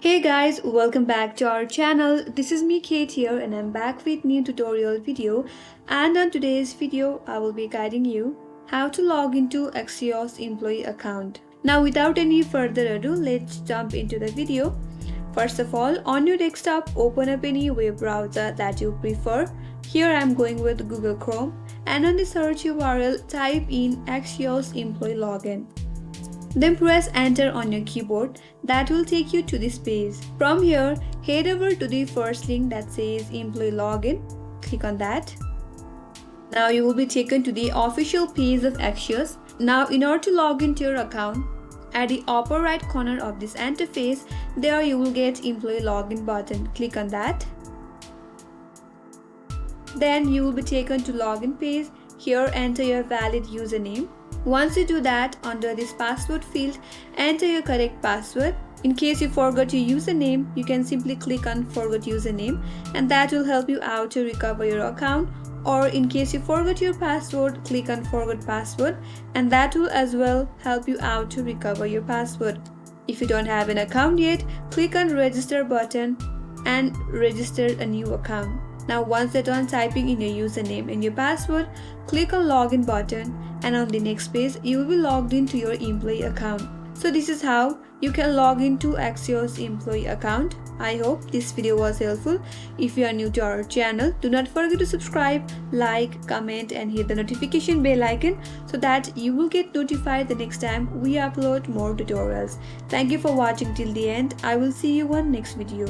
Hey guys, welcome back to our channel. This is me Kate here and I'm back with new tutorial video, and on today's video I will be guiding you how to log into Axios employee account. Now without any further ado, let's jump into the video. First of all, on your desktop open up any web browser that you prefer. Here I'm going with Google Chrome, and on the search URL type in Axios employee login. Then press enter on your keyboard. That will take you to this page. From here, head over to the first link that says employee login. Click on that. Now you will be taken to the official page of Axios. Now in order to log into your account, at the upper right corner of this interface, there you will get employee login button. Click on that. Then you will be taken to login page. Here enter your valid username. Once you do that, under this password field, enter your correct password. In case you forgot your username, you can simply click on forgot username and that will help you out to recover your account. Or in case you forgot your password, click on forgot password and that will as well help you out to recover your password. If you don't have an account yet, click on register button and register a new account. Now once you're done typing in your username and your password, click on login button and on the next page you will be logged into your employee account. So this is how you can log into Axios employee account. I hope this video was helpful. If you are new to our channel, do not forget to subscribe, like, comment and hit the notification bell icon so that you will get notified the next time we upload more tutorials. Thank you for watching till the end. I will see you on next video.